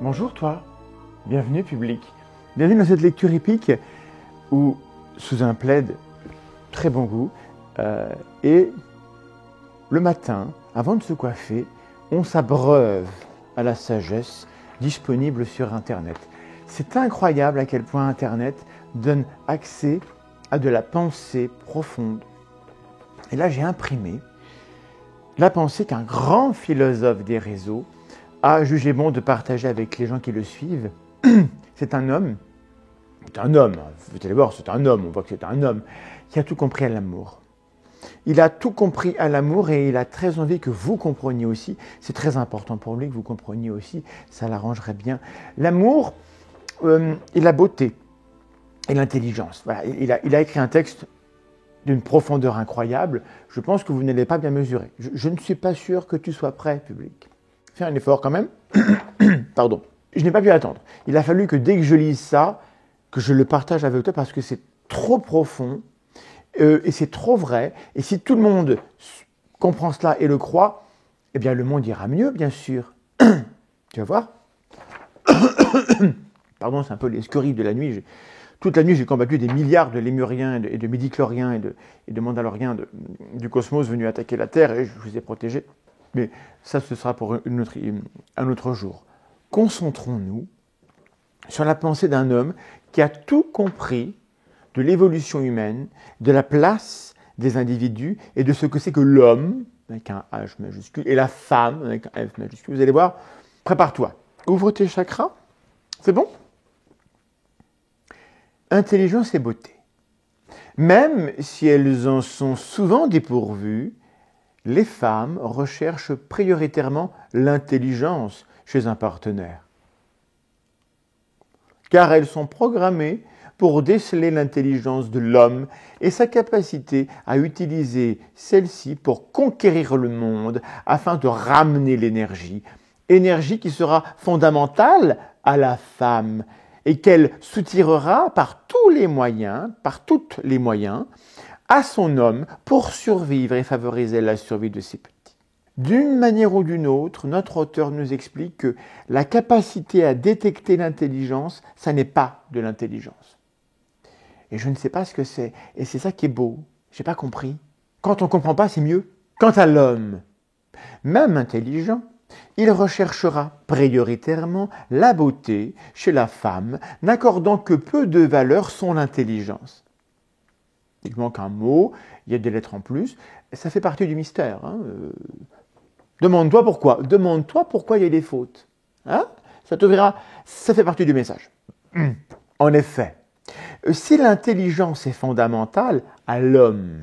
Bonjour toi, bienvenue public. Bienvenue dans cette lecture épique où, sous un plaid très bon goût, et le matin, avant de se coiffer, on s'abreuve à la sagesse disponible sur Internet. C'est incroyable à quel point Internet donne accès à de la pensée profonde. Et là, j'ai imprimé la pensée qu'un grand philosophe des réseaux a jugé bon de partager avec les gens qui le suivent. C'est un homme, vous allez voir, c'est un homme, on voit que c'est un homme, qui a tout compris à l'amour. Il a tout compris à l'amour et il a très envie que vous compreniez aussi. C'est très important pour lui que vous compreniez aussi, ça l'arrangerait bien. L'amour et la beauté et l'intelligence. Voilà, il a écrit un texte d'une profondeur incroyable. Je pense que vous n'allez pas bien mesurer. Je ne suis pas sûr que tu sois prêt, public. Fais un effort quand même. Pardon. Je n'ai pas pu attendre. Il a fallu que dès que je lise ça, que je le partage avec toi parce que c'est trop profond et c'est trop vrai. Et si tout le monde comprend cela et le croit, eh bien le monde ira mieux, bien sûr. Tu vas voir. Pardon, c'est un peu les scories de la nuit. Toute la nuit, j'ai combattu des milliards de lémuriens et de midi-chloriens et de mandaloriens du cosmos venus attaquer la Terre et je vous ai protégés. Mais ça, ce sera pour un autre jour. Concentrons-nous sur la pensée d'un homme qui a tout compris de l'évolution humaine, de la place des individus et de ce que c'est que l'homme, avec un H majuscule, et la femme, avec un F majuscule. Vous allez voir, prépare-toi. Ouvre tes chakras. C'est bon ? Intelligence et beauté. Même si elles en sont souvent dépourvues, les femmes recherchent prioritairement l'intelligence chez un partenaire. Car elles sont programmées pour déceler l'intelligence de l'homme et sa capacité à utiliser celle-ci pour conquérir le monde afin de ramener l'énergie. Énergie qui sera fondamentale à la femme et qu'elle soutirera par tous les moyens, à son homme pour survivre et favoriser la survie de ses petits. D'une manière ou d'une autre, notre auteur nous explique que la capacité à détecter l'intelligence, ça n'est pas de l'intelligence. Et je ne sais pas ce que c'est. Et c'est ça qui est beau. Je n'ai pas compris. Quand on ne comprend pas, c'est mieux. Quant à l'homme, même intelligent, il recherchera prioritairement la beauté chez la femme, n'accordant que peu de valeur son intelligence. Il manque un mot, il y a des lettres en plus, ça fait partie du mystère. Demande-toi pourquoi. Demande-toi pourquoi il y a des fautes. Ça te verra, ça fait partie du message. En effet, si l'intelligence est fondamentale à l'homme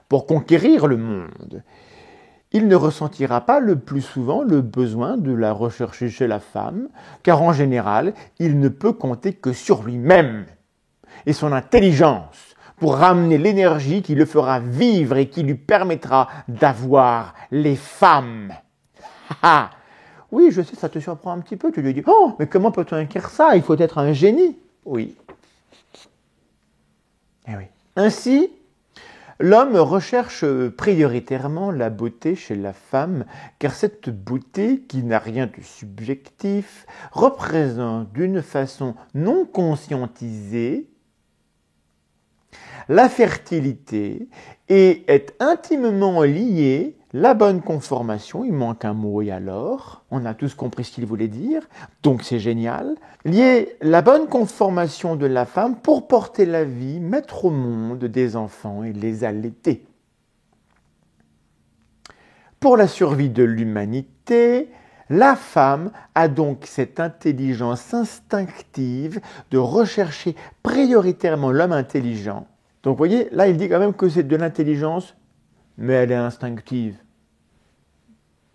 pour conquérir le monde, il ne ressentira pas le plus souvent le besoin de la rechercher chez la femme, car en général, il ne peut compter que sur lui-même et son intelligence pour ramener l'énergie qui le fera vivre et qui lui permettra d'avoir les femmes. Oui, je sais, ça te surprend un petit peu. Tu lui dis, oh, mais comment peut-on écrire ça ? Il faut être un génie. Oui. Eh oui. Ainsi, l'homme recherche prioritairement la beauté chez la femme, car cette beauté, qui n'a rien de subjectif, représente d'une façon non conscientisée la fertilité et est intimement liée la bonne conformation, il manque un mot et alors, on a tous compris ce qu'il voulait dire, donc c'est génial, liée la bonne conformation de la femme pour porter la vie, mettre au monde des enfants et les allaiter. Pour la survie de l'humanité, la femme a donc cette intelligence instinctive de rechercher prioritairement l'homme intelligent. Donc vous voyez, là il dit quand même que c'est de l'intelligence, mais elle est instinctive.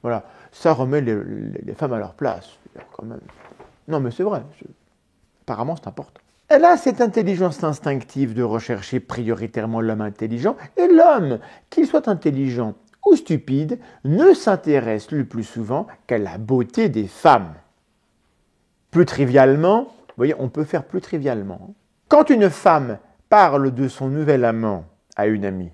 Voilà, ça remet les femmes à leur place. Quand même. Non mais c'est vrai, apparemment c'est important. Elle a cette intelligence instinctive de rechercher prioritairement l'homme intelligent, et l'homme, qu'il soit intelligent ou stupide, ne s'intéresse le plus souvent qu'à la beauté des femmes. Plus trivialement, vous voyez, on peut faire plus trivialement. Quand une femme parle de son nouvel amant à une amie,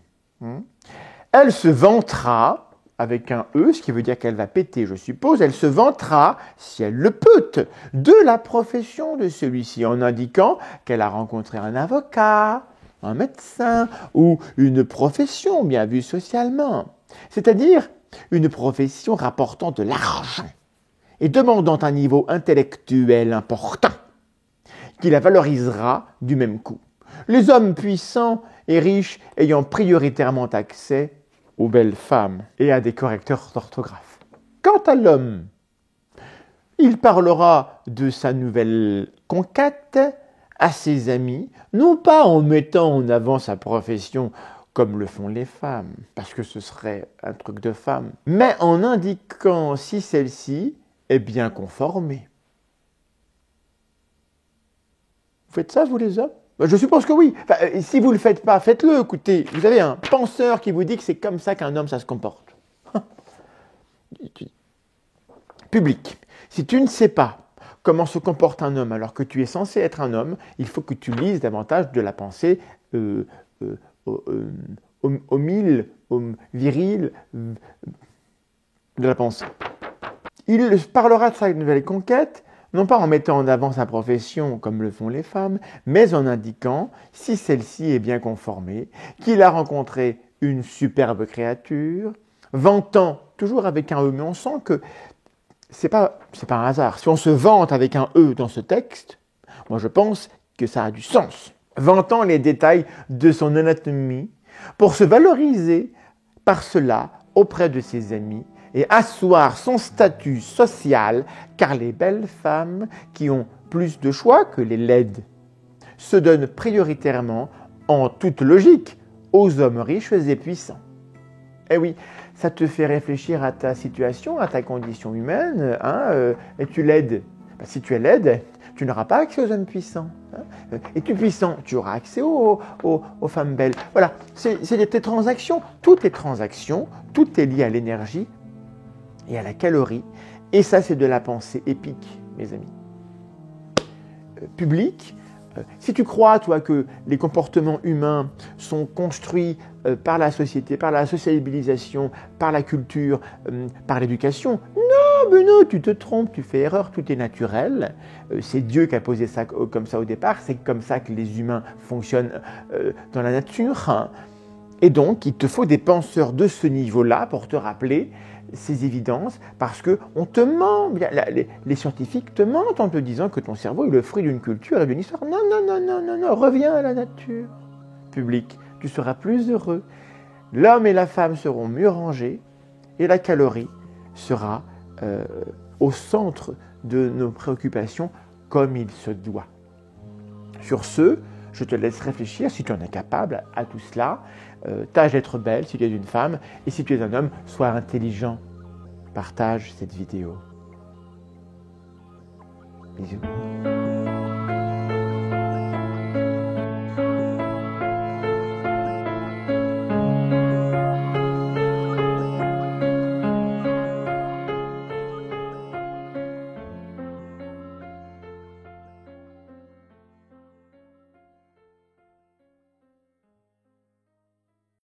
elle se vantera avec un E, ce qui veut dire qu'elle va péter, je suppose, elle se vantera, si elle le peut, de la profession de celui-ci, en indiquant qu'elle a rencontré un avocat, un médecin, ou une profession bien vue socialement, c'est-à-dire une profession rapportant de l'argent et demandant un niveau intellectuel important, qui la valorisera du même coup. Les hommes puissants et riches ayant prioritairement accès aux belles femmes et à des correcteurs d'orthographe. Quant à l'homme, il parlera de sa nouvelle conquête à ses amis, non pas en mettant en avant sa profession comme le font les femmes, parce que ce serait un truc de femme, mais en indiquant si celle-ci est bien conformée. Vous faites ça, vous les hommes ? Je suppose que oui. Enfin, si vous ne le faites pas, faites-le. Écoutez, vous avez un penseur qui vous dit que c'est comme ça qu'un homme, ça se comporte. Public. Si tu ne sais pas comment se comporte un homme alors que tu es censé être un homme, il faut que tu lises davantage de la pensée virile de la pensée. Il parlera de sa nouvelle conquête, non pas en mettant en avant sa profession comme le font les femmes, mais en indiquant si celle-ci est bien conformée, qu'il a rencontré une superbe créature, vantant, toujours avec un E, mais on sent que c'est pas un hasard. Si on se vante avec un E dans ce texte, moi je pense que ça a du sens. Vantant les détails de son anatomie pour se valoriser par cela auprès de ses amis et asseoir son statut social, car les belles femmes qui ont plus de choix que les laides se donnent prioritairement, en toute logique, aux hommes riches et puissants. Eh oui, ça te fait réfléchir à ta situation, à ta condition humaine. Es-tu laide ? Si tu es laide, tu n'auras pas accès aux hommes puissants. Es-tu puissant ? Tu auras accès aux femmes belles. Voilà, c'est tes transactions. Toutes les transactions, tout est lié à l'énergie et à la calorie. Et ça, c'est de la pensée épique, mes amis. Public. Si tu crois, toi, que les comportements humains sont construits par la société, par la sociabilisation, par la culture, par l'éducation, mais non, tu te trompes, tu fais erreur, tout est naturel. C'est Dieu qui a posé ça comme ça au départ, c'est comme ça que les humains fonctionnent dans la nature. Et donc, il te faut des penseurs de ce niveau-là pour te rappeler ces évidences, parce qu'on te ment, les scientifiques te mentent en te disant que ton cerveau est le fruit d'une culture et d'une histoire. Non, reviens à la nature. Public, tu seras plus heureux. L'homme et la femme seront mieux rangés et la calorie sera au centre de nos préoccupations comme il se doit. Sur ce, je te laisse réfléchir, si tu en es capable, à tout cela. Tâche d'être belle si tu es une femme, et si tu es un homme, sois intelligent. Partage cette vidéo. Bisous.